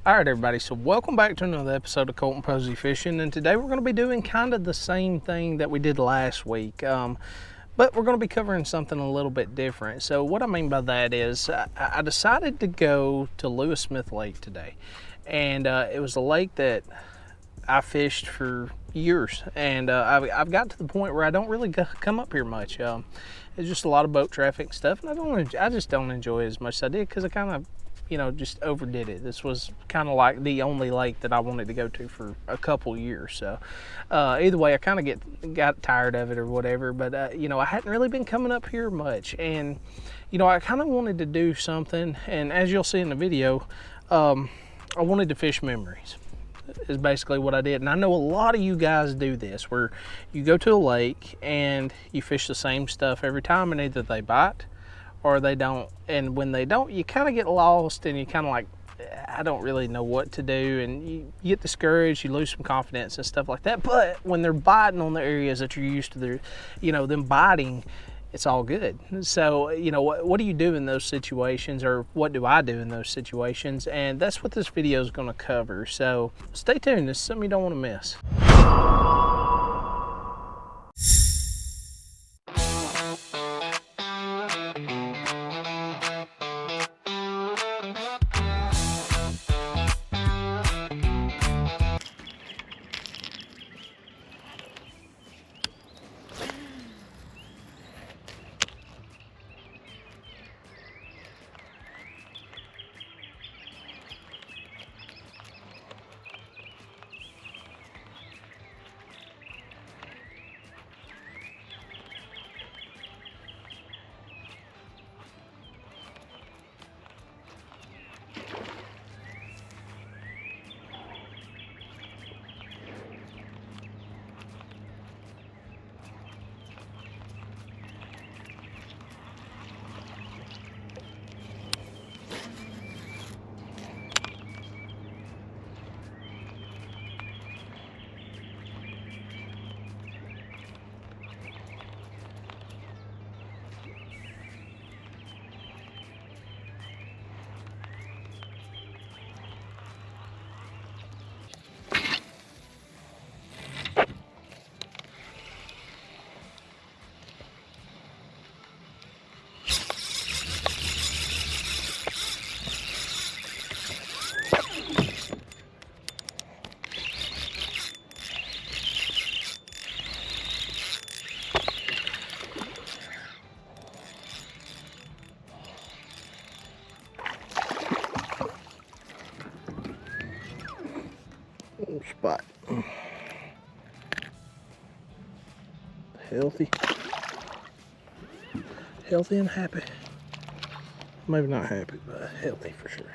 All right, everybody, so welcome back to another episode of Colton Posey Fishing, and today we're going to be doing kind of the same thing that we did last week, but we're going to be covering something a little bit different. So what I mean by that is I decided to go to Lewis Smith Lake today, and it was a lake that I fished for years, and I've got to the point where I don't really come up here much. It's just a lot of boat traffic and stuff, and I just don't enjoy it as much as I did because I kind of just overdid it. This was kind of like the only lake that I wanted to go to for a couple years. So either way, I kind of got tired of it or whatever. But I hadn't really been coming up here much, and I kind of wanted to do something. And as you'll see in the video, I wanted to fish memories. Is basically what I did. And I know a lot of you guys do this, where you go to a lake and you fish the same stuff every time, and either they bite or they don't. And when they don't, you kind of get lost and you kind of like, I don't really know what to do, and you get discouraged, you lose some confidence and stuff like that. But when they're biting on the areas that you're used to, them biting, it's all good. So what do you do in those situations, or what do I do in those situations? And that's what this video is going to cover, so stay tuned. This is something you don't want to miss. Spot. Healthy and happy. Maybe not happy, but healthy for sure.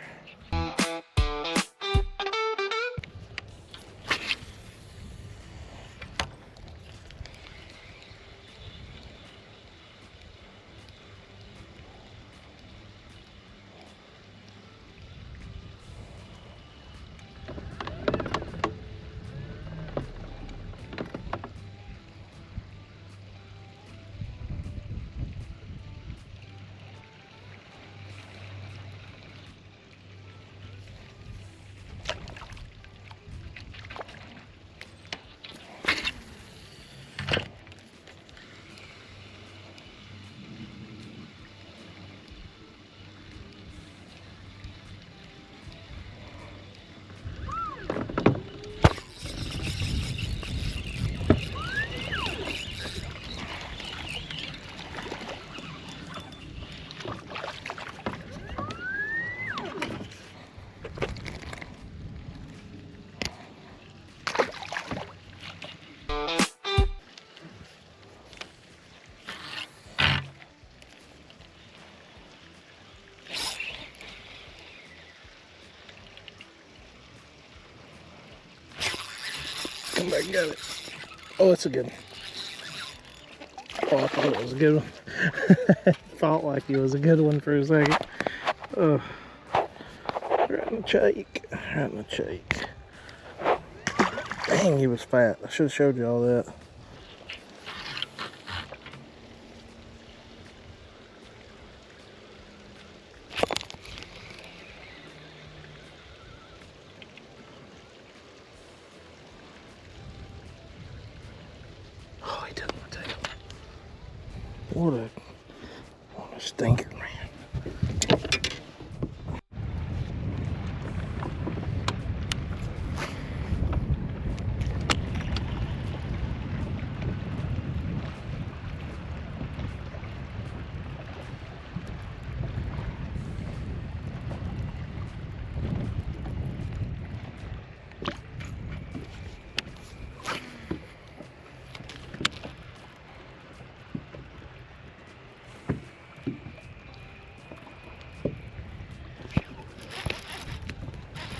Come back and get it. Oh, it's a good one. Oh, I thought it was a good one. Felt like it was a good one for a second. Oh, right in the cheek. Right in the cheek. Dang, he was fat. I should have showed you all that. What a stinker, man.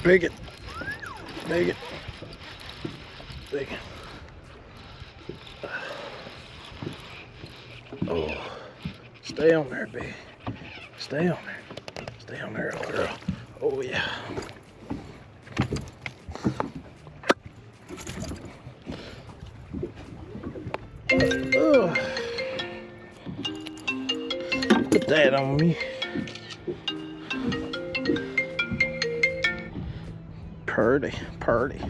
Big it, big it, big it. Oh, stay on there, big. Stay on there. Stay on there, little girl. Oh yeah. Oh. Put that on me. Purdy, purdy.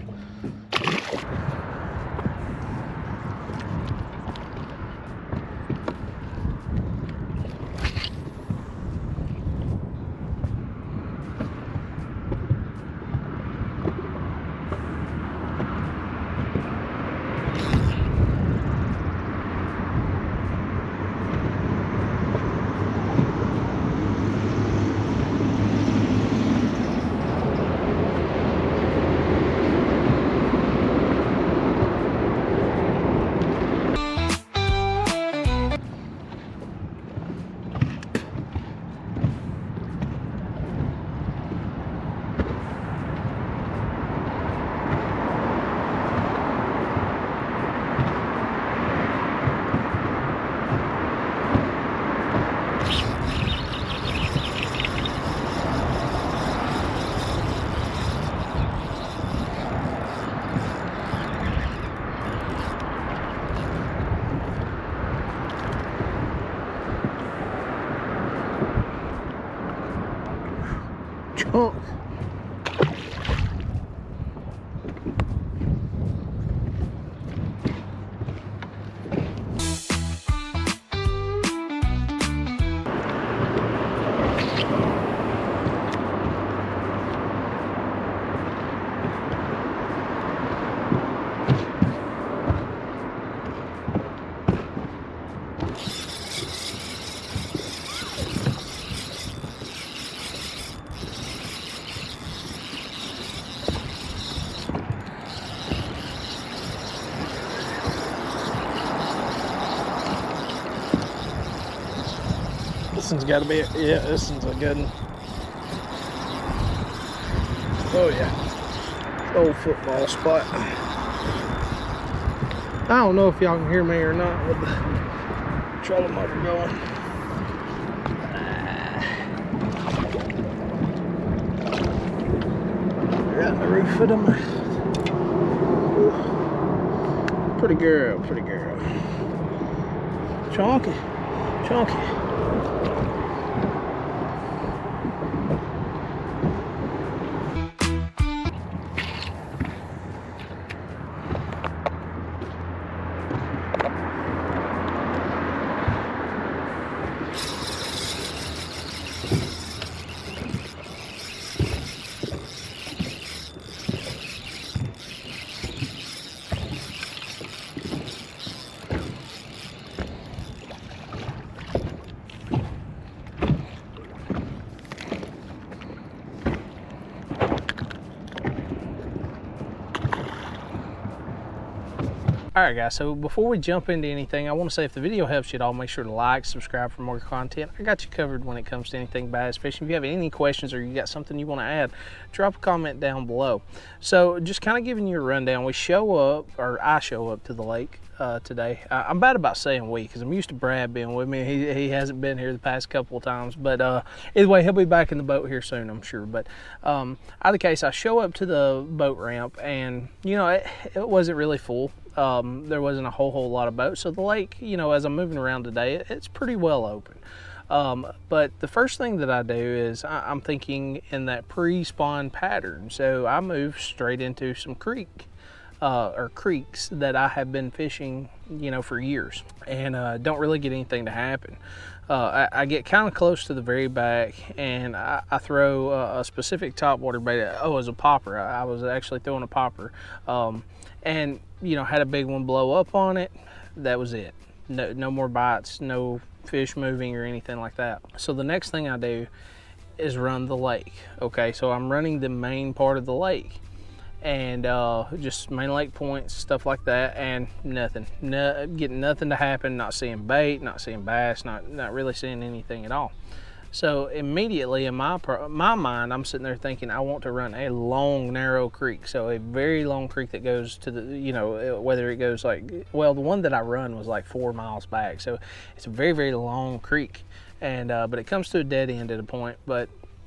Chunk. This one's got to be, yeah, this one's a good one. Oh yeah, old football spot. I don't know if y'all can hear me or not with the trolling motor going. Right in the roof of them. Pretty girl, pretty girl. Chonky, chonky. Alright guys, so before we jump into anything, I want to say if the video helps you at all, make sure to like, subscribe for more content. I got you covered when it comes to anything bass fishing. If you have any questions or you got something you want to add, drop a comment down below. So just kind of giving you a rundown, we show up, or I show up to the lake today. I'm bad about saying we because I'm used to Brad being with me. He hasn't been here the past couple of times, but either way, he'll be back in the boat here soon, I'm sure. But either case, I show up to the boat ramp and, you know, it wasn't really full. There wasn't a whole lot of boats, so the lake, you know, as I'm moving around today, it's pretty well open. But the first thing that I do is I'm thinking in that pre-spawn pattern, so I move straight into some creek. or creeks that I have been fishing, you know, for years, and don't really get anything to happen. I get kind of close to the very back, and I throw a specific topwater bait. Oh, it was a popper. I was actually throwing a popper, and you know, had a big one blow up on it. That was it. No more bites, no fish moving or anything like that. So the next thing I do is run the lake. Okay, so I'm running the main part of the lake, and just main lake points, stuff like that, and nothing. Getting nothing to happen. Not seeing bait, not seeing bass, not really seeing anything at all. So immediately in my mind, I'm sitting there thinking I want to run a long, narrow creek. So a very long creek that goes to the, you know, whether it goes like, well, the one that I run was like 4 miles back. So it's a very, very long creek. And, but it comes to a dead end at a point,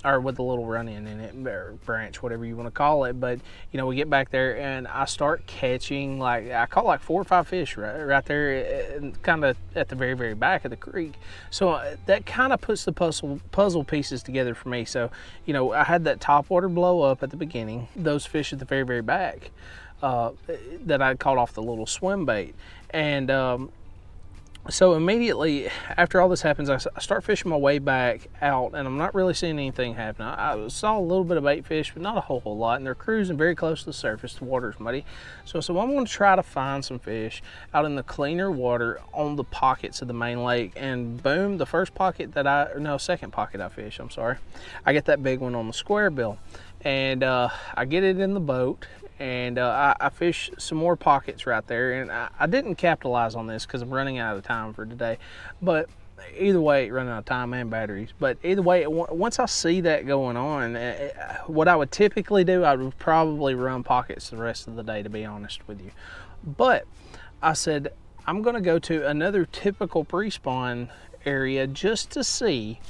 or with a little run-in in it, or branch, whatever you want to call it. But you know, we get back there and I start catching, like, I caught like 4 or 5 fish right there, kind of at the very, very back of the creek. So that kind of puts the puzzle pieces together for me. So you know, I had that topwater blow up at the beginning, those fish at the very, very back that I caught off the little swim bait, and so immediately after all this happens, I start fishing my way back out, and I'm not really seeing anything happen. I saw a little bit of bait fish, but not a whole lot, and they're cruising very close to the surface. The water's muddy. So I'm going to try to find some fish out in the cleaner water on the pockets of the main lake, and boom, the first pocket second pocket I fish, I'm sorry. I get that big one on the square bill, and I get it in the boat, and I fish some more pockets right there, and I didn't capitalize on this because I'm running out of time for today. But either way, running out of time and batteries. But either way, once I see that going on, what I would typically do, I would probably run pockets the rest of the day, to be honest with you. But I said, I'm going to go to another typical pre-spawn area just to see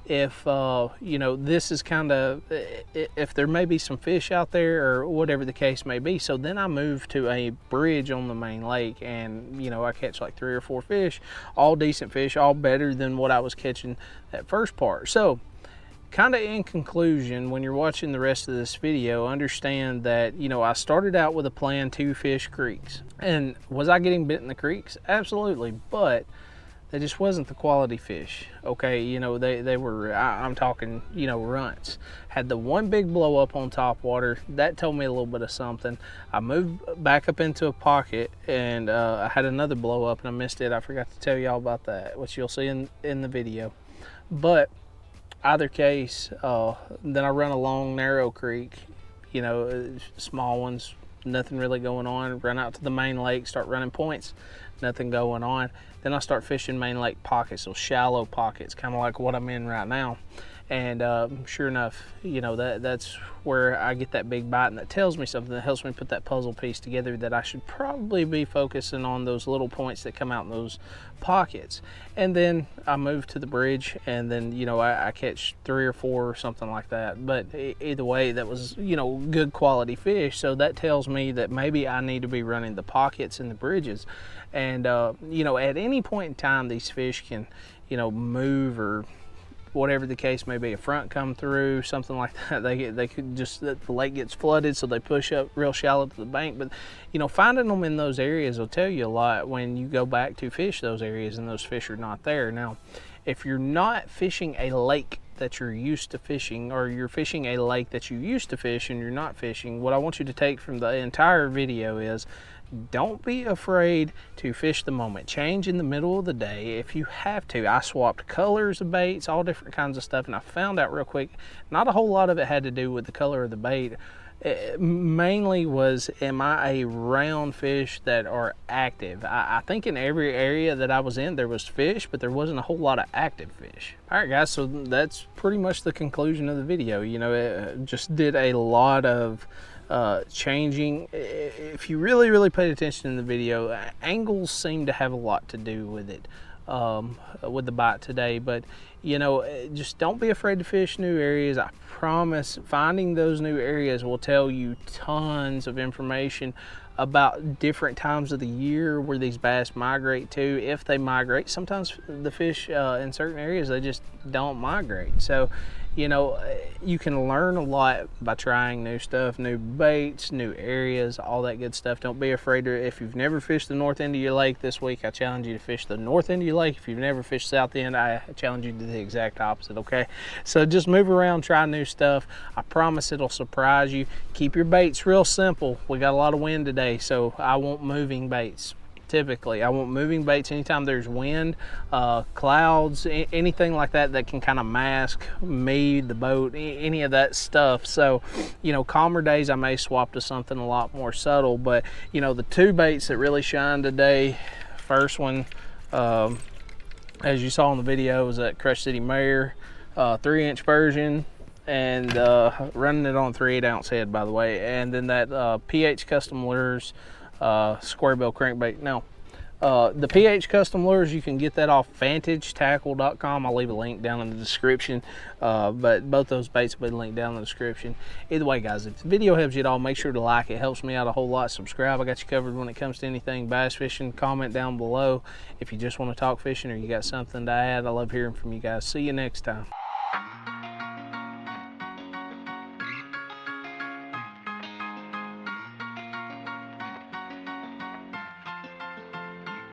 if you know, this is kind of, if there may be some fish out there or whatever the case may be. So then I move to a bridge on the main lake, and you know, I catch like 3 or 4 fish, all decent fish, all better than what I was catching that first part. So kind of in conclusion, when you're watching the rest of this video, understand that, you know, I started out with a plan to fish creeks. And was I getting bit in the creeks? Absolutely. But they just wasn't the quality fish. Okay, you know, they were, I'm talking, you know, runts. Had the one big blow up on top water. That told me a little bit of something. I moved back up into a pocket, and I had another blow up and I missed it. I forgot to tell y'all about that, which you'll see in the video. But either case, then I run a long, narrow creek, you know, small ones, nothing really going on. Run out to the main lake, start running points, nothing going on. Then I start fishing main lake pockets, so shallow pockets, kind of like what I'm in right now. And sure enough, you know, that's where I get that big bite, and that tells me something, that helps me put that puzzle piece together, that I should probably be focusing on those little points that come out in those pockets. And then I move to the bridge, and then, you know, I catch 3 or 4 or something like that. But either way, that was, you know, good quality fish. So that tells me that maybe I need to be running the pockets and the bridges. And you know, at any point in time, these fish can, you know, move, or whatever the case may be, a front come through, something like that. They could just, the lake gets flooded, so they push up real shallow to the bank. But you know, finding them in those areas will tell you a lot when you go back to fish those areas and those fish are not there. Now, if you're not fishing a lake that you're used to fishing, or you're fishing a lake that you used to fish and you're not fishing, what I want you to take from the entire video is, don't be afraid to fish the moment. Change in the middle of the day if you have to. I swapped colors of baits, all different kinds of stuff, and I found out real quick, not a whole lot of it had to do with the color of the bait. It mainly was, am I a round fish that are active? I think in every area that I was in, there was fish, but there wasn't a whole lot of active fish. All right, guys, so that's pretty much the conclusion of the video. You know, it just did a lot of changing. If you really paid attention in the video, angles seem to have a lot to do with it, with the bite today. But you know, just don't be afraid to fish new areas. I promise finding those new areas will tell you tons of information about different times of the year where these bass migrate to, if they migrate. Sometimes the fish in certain areas, they just don't migrate. So, you know, you can learn a lot by trying new stuff, new baits, new areas, all that good stuff. Don't be afraid to, if you've never fished the north end of your lake this week, I challenge you to fish the north end of your lake. If you've never fished south end, I challenge you to do the exact opposite, okay? So just move around, try new stuff. I promise it'll surprise you. Keep your baits real simple. We got a lot of wind today, so I want moving baits. Typically, I want moving baits anytime there's wind, clouds, anything like that that can kind of mask me, the boat, any of that stuff. So, you know, calmer days I may swap to something a lot more subtle, but you know, the two baits that really shine today, first one, as you saw in the video, was that Crush City Mare 3-inch version, and running it on 3/8 ounce head, by the way, and then that PH Custom Lures square bill crankbait. Now, the PH Custom Lures, you can get that off vantagetackle.com. I'll leave a link down in the description, but both those baits will be linked down in the description. Either way, guys, if the video helps you at all, make sure to like it. Helps me out a whole lot. Subscribe. I got you covered when it comes to anything bass fishing. Comment down below if you just want to talk fishing or you got something to add. I love hearing from you guys. See you next time.